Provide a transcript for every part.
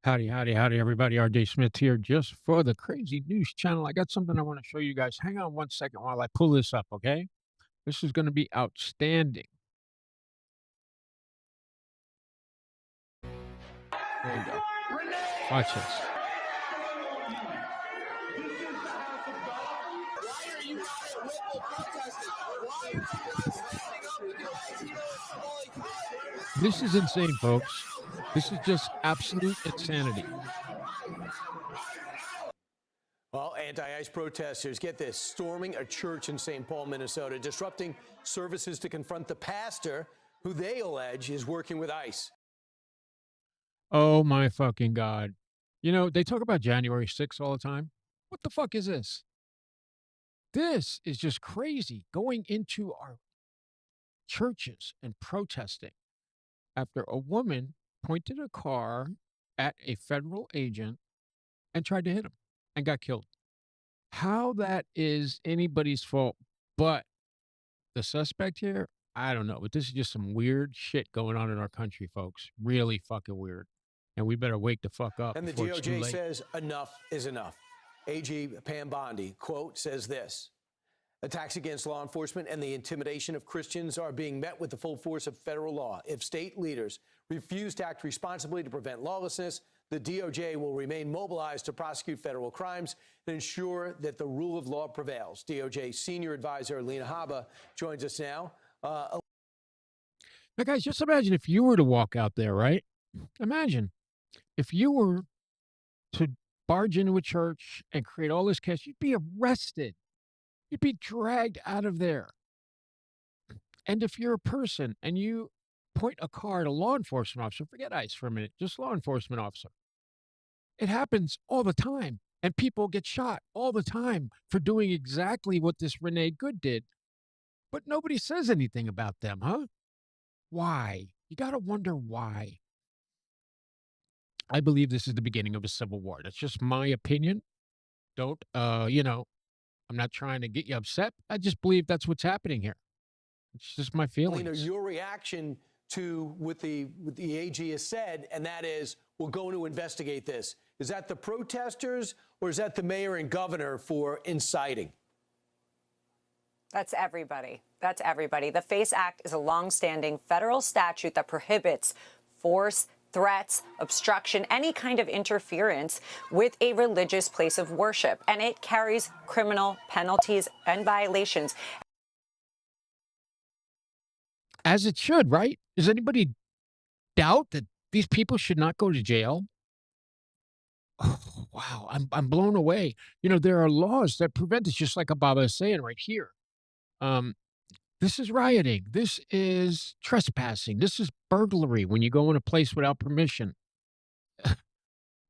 Howdy, howdy, howdy, everybody. RJ Smith here just for the Crazy News Channel. I got something I want to show you guys. Hang on one second while I pull this up, okay? This is going to be outstanding. There you go. Watch this. This is insane, folks. This is just absolute insanity. Well, anti-ICE protesters, get this, storming a church in St. Paul, Minnesota, disrupting services to confront the pastor who they allege is working with ICE. Oh my fucking God. You know, they talk about January 6th all the time. What the fuck is this? This is just crazy. Going into our churches and protesting after a woman pointed a car at a federal agent and tried to hit him and got killed. How that is anybody's fault but the suspect here, I don't know. But this is just some weird shit going on in our country, folks. Really fucking weird. And we better wake the fuck up. And the before it's too DOJ late. says enough is enough. AG Pam Bondi, quote, says this: attacks against law enforcement and the intimidation of Christians are being met with the full force of federal law. If state leaders refuse to act responsibly to prevent lawlessness, the DOJ will remain mobilized to prosecute federal crimes and ensure that the rule of law prevails. DOJ Senior Advisor Lena Haba joins us now. Now, guys, just imagine if you were to walk out there, right? Imagine if you were to barge into a church and create all this chaos, you'd be arrested. You'd be dragged out of there. And if you're a person and you point a car at a law enforcement officer, forget ICE for a minute, just law enforcement officer. It happens all the time. And people get shot all the time for doing exactly what this Renee Good did. But nobody says anything about them, huh? Why? You got to wonder why. I believe this is the beginning of a civil war. That's just my opinion. Don't, I'm not trying to get you upset. I just believe that's what's happening here. It's just my feelings. Lena, your reaction to what the AG has said, and that is, we're going to investigate this. Is that the protesters or is that the mayor and governor for inciting? That's everybody. That's everybody. The FACE Act is a longstanding federal statute that prohibits force, threats, obstruction, any kind of interference with a religious place of worship. And it carries criminal penalties and violations. As it should, right? Does anybody doubt that these people should not go to jail? Oh, wow, I'm blown away. You know, there are laws that prevent this, just like Ababa is saying right here. This is rioting. This is trespassing. This is burglary when you go in a place without permission.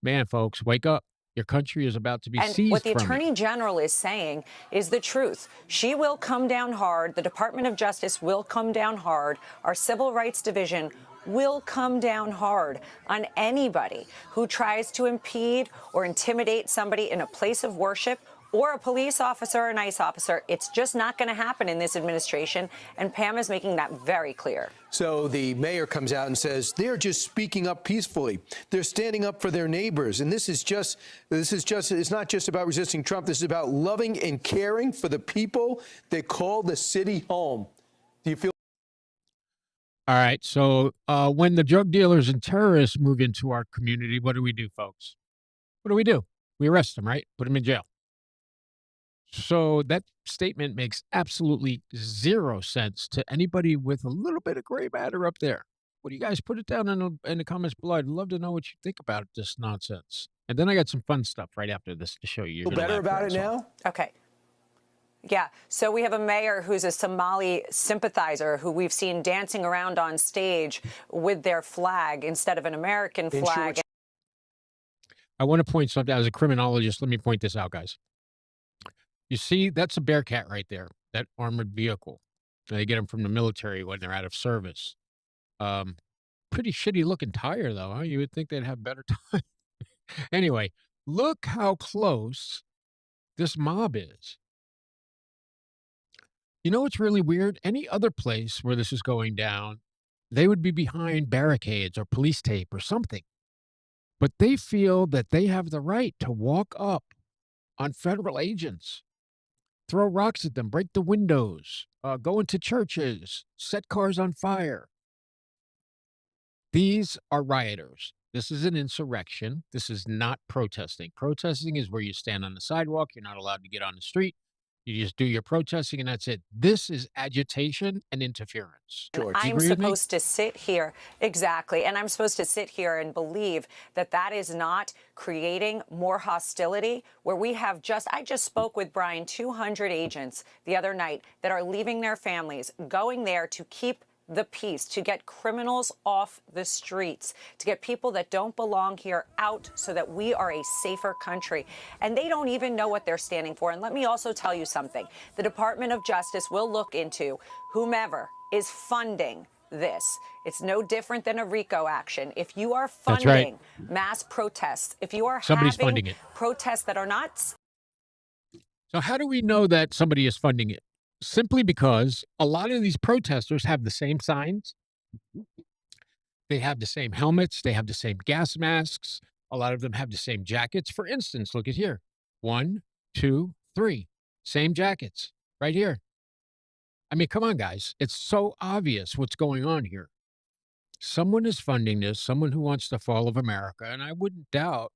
Man, folks, wake up. Your country is about to be seized And what the from Attorney you. General is saying is the truth. She will come down hard. The Department of Justice will come down hard. Our Civil Rights Division will come down hard on anybody who tries to impede or intimidate somebody in a place of worship or a police officer or an ICE officer. It's just not going to happen in this administration, and Pam is making that very clear. So the mayor comes out and says they're just speaking up peacefully. They're standing up for their neighbors. And it's not just about resisting Trump. This is about loving and caring for the people that call the city home. Do you feel? All right. So when the drug dealers and terrorists move into our community, what do, folks? What do? We arrest them, right? Put them in jail. So that statement makes absolutely zero sense to anybody with a little bit of gray matter up there. What do you guys put it down in the comments below? I'd love to know what you think about this nonsense. And then I got some fun stuff right after this to show you. Feel better about it now? Okay. Yeah. So we have a mayor who's a Somali sympathizer who we've seen dancing around on stage with their flag instead of an American flag. I want to point something out. As a criminologist, let me point this out, guys. You see, that's a Bearcat right there, that armored vehicle. They get them from the military when they're out of service. Pretty shitty looking tire, though, huh? You would think they'd have better time. Anyway, look how close this mob is. You know what's really weird? Any other place where this is going down, they would be behind barricades or police tape or something. but they feel that they have the right to walk up on federal agents, throw rocks at them, break the windows, go into churches, set cars on fire. These are rioters. This is an insurrection. This is not protesting. Protesting is where you stand on the sidewalk. You're not allowed to get on the street. You just do your protesting and that's it. This is agitation and interference. George. Do you I'm agree with me? supposed to sit here, exactly, and I'm supposed to sit here and believe that that is not creating more hostility where we have I just spoke with Brian, 200 agents the other night that are leaving their families, going there to keep the peace, to get criminals off the streets, to get people that don't belong here out so that we are a safer country. And they don't even know what they're standing for. And let me also tell you something. The Department of Justice will look into whomever is funding this. It's no different than a RICO action. If you are That's right. funding mass protests, if you are Somebody's having funding it. protests that are not So, how do we know that somebody is funding it? Simply because a lot of these protesters have the same signs, they have the same helmets, they have the same gas masks. A lot of them have the same jackets. For instance, look at here 1, 2, 3. Same jackets right here. I mean, come on, guys. It's so obvious what's going on here. Someone is funding this, someone who wants the fall of America. And I wouldn't doubt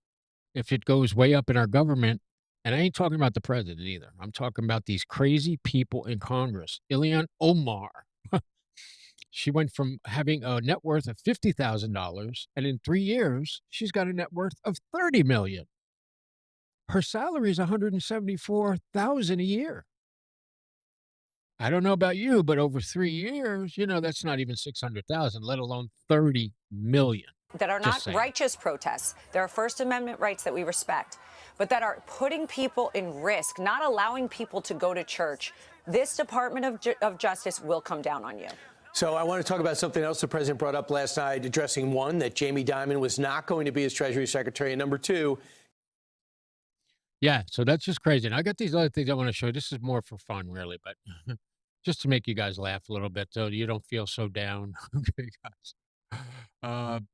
if it goes way up in our government. And I ain't talking about the president either. I'm talking about these crazy people in Congress. Ilhan Omar. She went from having a net worth of $50,000, and in 3 years, she's got a net worth of $30 million. Her salary is $174,000 a year. I don't know about you, but over 3 years, that's not even 600,000, let alone 30 million. that are Just not saying. righteous protests. There are First Amendment rights that we respect, but that are putting people in risk, not allowing people to go to church. This Department of Justice will come down on you. So I want to talk about something else the president brought up last night, addressing one, that Jamie Dimon was not going to be his Treasury Secretary, and number two. Yeah, so that's just crazy. And I got these other things I want to show you. This is more for fun, really, but just to make you guys laugh a little bit, so you don't feel so down. Okay, guys.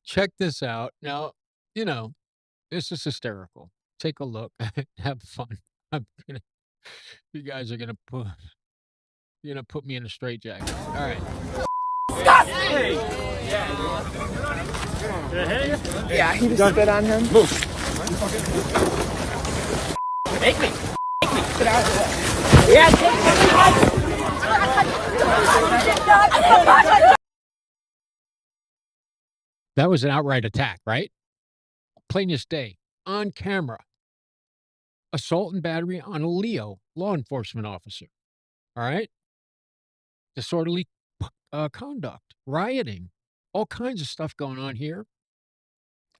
Check this out. Now, this is hysterical. Take a look. Have fun. I'm gonna, you guys are gonna put me in a straitjacket. All right. Yeah, he just spit on him. Make me. Get out of there. That was an outright attack, right? Plain as day, on camera. Assault and battery on a Leo law enforcement officer. All right? Disorderly conduct, rioting, all kinds of stuff going on here.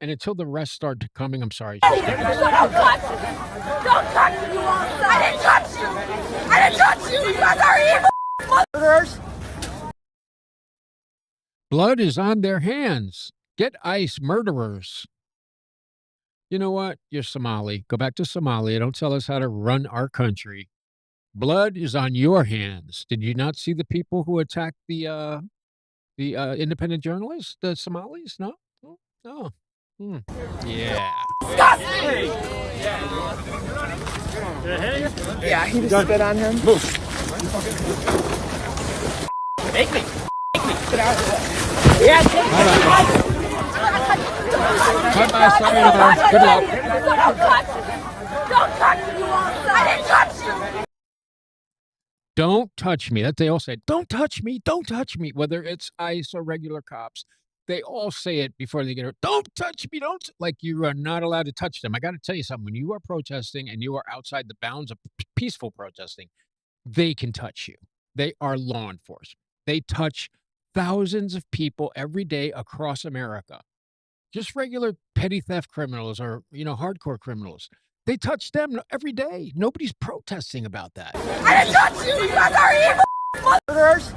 And until the rest start coming, I'm sorry. Don't touch me! Don't touch me! I didn't touch you! I didn't touch you! You guys are evil murderers! Blood is on their hands. Get ICE, murderers. You know what? You're Somali. Go back to Somalia. Don't tell us how to run our country. Blood is on your hands. Did you not see the people who attacked the independent journalists, the Somalis? No? No. Yeah. Yeah, he just spit on him. Make me! Get out of there. Bye-bye. Sorry, Lamar. Good luck. Don't touch me! Don't touch me! I didn't touch you! Don't touch me. That they all say, don't touch me, don't touch me. Whether it's ICE or regular cops, they all say it before they get hurt. Don't touch me, don't. Like you are not allowed to touch them. I got to tell you something. When you are protesting and you are outside the bounds of peaceful protesting, they can touch you. They are law enforcement. They touch thousands of people every day across America. Just regular petty theft criminals or, hardcore criminals. They touch them every day. Nobody's protesting about that. I didn't touch you! You guys are evil murderers!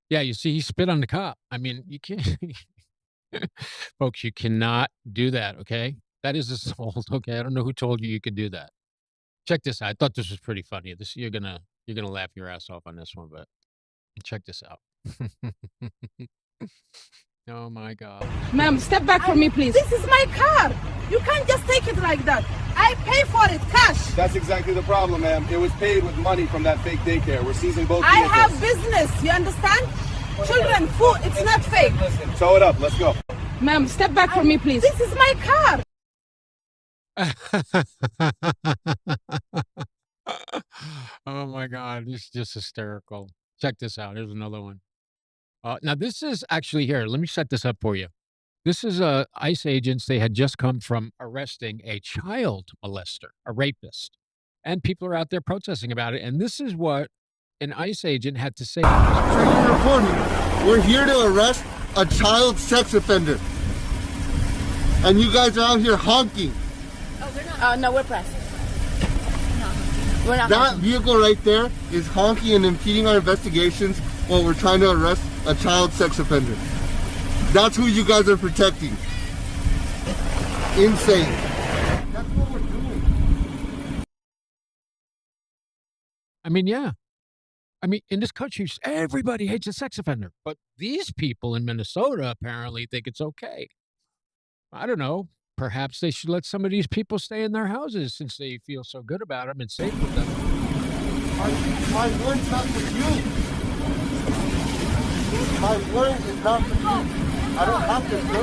Yeah, you see, he spit on the cop. I mean, you can't, folks, you cannot do that, okay? That is assault, okay? I don't know who told you could do that. Check this out. I thought this was pretty funny. You're gonna laugh your ass off on this one, but Check this out. Oh my God. Ma'am, step back from me, please. This is my car. You can't just take it like that. I pay for it, cash. That's exactly the problem, ma'am. It was paid with money from that fake daycare. We're seizing both I vehicles. have business, you understand? Children, food, it's not fake. Listen, tow it up. Let's go. Ma'am, step back from me, please. This is my car. Oh my God, this is just hysterical. Check this out. Here's another one. Now this is actually here. Let me set this up for you. This is ICE agents. They had just come from arresting a child molester, a rapist, and people are out there protesting about it. And this is what an ICE agent had to say. We're here to arrest a child sex offender, and you guys are out here honking. No, we're pressed. We're not. That vehicle right there is honking and impeding our investigations while we're trying to arrest a child sex offender. That's who you guys are protecting. Insane. That's what we're doing. I mean, yeah. I mean, in this country, everybody hates a sex offender, but these people in Minnesota apparently think it's okay. I don't know. Perhaps they should let some of these people stay in their houses since they feel so good about them and safe with them. My warrant's not for you. My warrant is not for you. I don't have to go.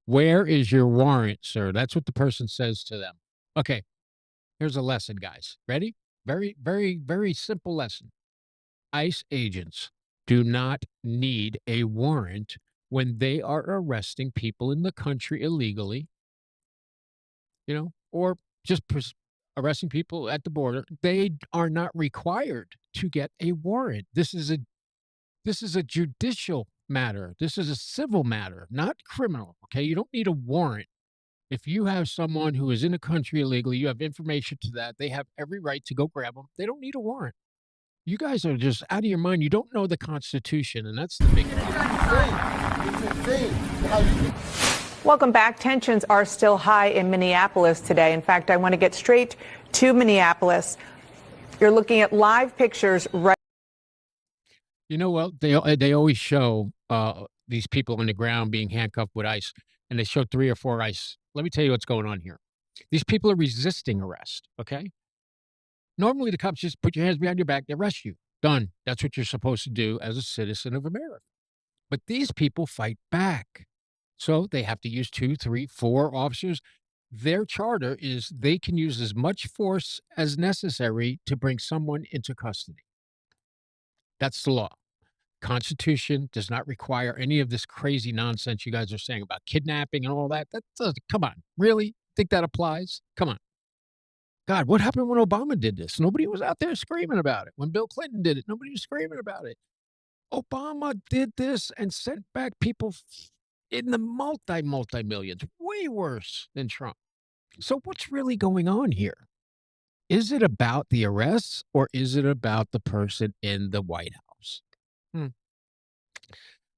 Where is your warrant, sir? That's what the person says to them. Okay, here's a lesson, guys. Ready? Very, very, very simple lesson. ICE agents do not need a warrant when they are arresting people in the country illegally, or just arresting people at the border. They are not required to get a warrant. This is a judicial matter. This is a civil matter, not criminal. Okay, you don't need a warrant. If you have someone who is in the country illegally, you have information to that, they have every right to go grab them. They don't need a warrant. You guys are just out of your mind. You don't know the Constitution, and that's the big problem. It's insane. Welcome back. Tensions are still high in Minneapolis today. In fact, I want to get straight to Minneapolis. You're looking at live pictures right. Well, they always show these people on the ground being handcuffed with ICE, and they show 3 or 4 ICE. Let me tell you what's going on here. These people are resisting arrest, okay? Normally, the cops just put your hands behind your back, they arrest you. Done. That's what you're supposed to do as a citizen of America. But these people fight back. So they have to use 2, 3, 4 officers. Their charter is they can use as much force as necessary to bring someone into custody. That's the law. Constitution does not require any of this crazy nonsense you guys are saying about kidnapping and all that. Come on. Really? Think that applies? Come on. God, what happened when Obama did this? Nobody was out there screaming about it. When Bill Clinton did it, nobody was screaming about it. Obama did this and sent back people in the multi-millions, way worse than Trump. So what's really going on here? Is it about the arrests or is it about the person in the White House?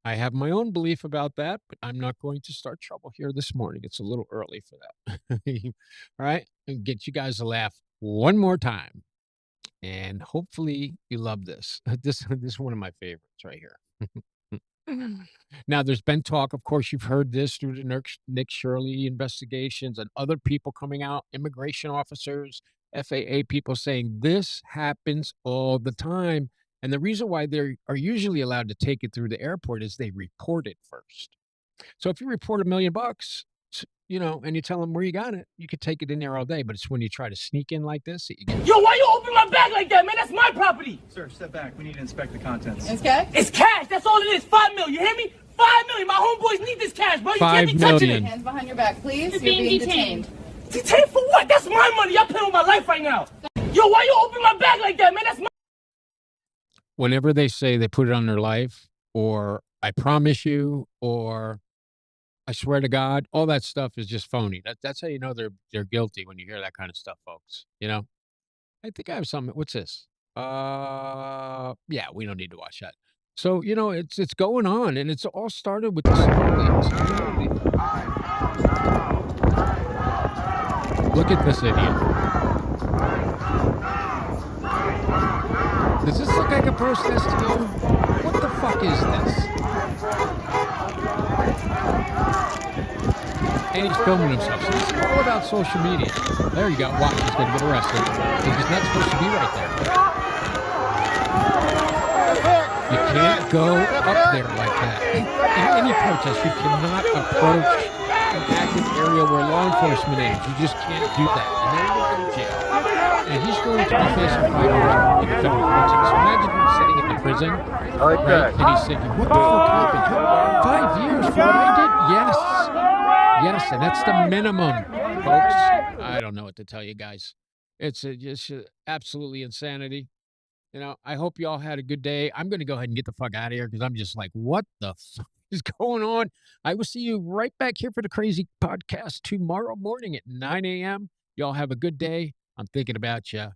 I have my own belief about that, but I'm not going to start trouble here this morning. It's a little early for that. All right? And get you guys to laugh one more time. And hopefully you love this. This is one of my favorites right here. Now, there's been talk, of course, you've heard this through the Nick Shirley investigations and other people coming out, immigration officers, FAA people saying this happens all the time. And the reason why they are usually allowed to take it through the airport is they report it first. So if you report $1 million, and you tell them where you got it, you could take it in there all day. But it's when you try to sneak in like this that you get. Yo, why you open my bag like that, man? That's my property. Sir, step back. We need to inspect the contents. It's cash? It's cash. That's all it is. $5 million. You hear me? $5 million. My homeboys need this cash, bro. You can't be touching it. Hands behind your back, please. You're being detained. Detained for what? That's my money. I'm paying with my life right now. Yo, why you open my bag like that, man? That's my. Whenever they say they put it on their life, or I promise you, or I swear to God, all that stuff is just phony. That's how you know they're guilty when you hear that kind of stuff, folks. I think I have something. What's this? Yeah, we don't need to watch that. So, it's going on, and it's all started with the Somalians. Look at this idiot. Does this look like a protest to you? What the fuck is this? And he's filming himself. So it's all about social media. There you go. Watch, he's going to get arrested. He's not supposed to be right there. You can't go up there like that. In any protest, you cannot approach an active area where law enforcement is. You just can't do that. And then you're going to jail. And he's going to be facing 5 years in the federal prison. So imagine him sitting in the prison, right? And he's thinking, what the fuck happened? 5 years for what I did? Yes. Yes, and that's the minimum, folks. I don't know what to tell you guys. It's just absolutely insanity. You know, I hope you all had a good day. I'm going to go ahead and get the fuck out of here because I'm just like, what the fuck is going on? I will see you right back here for the Crazy Podcast tomorrow morning at 9 a.m. Y'all have a good day. I'm thinking about you.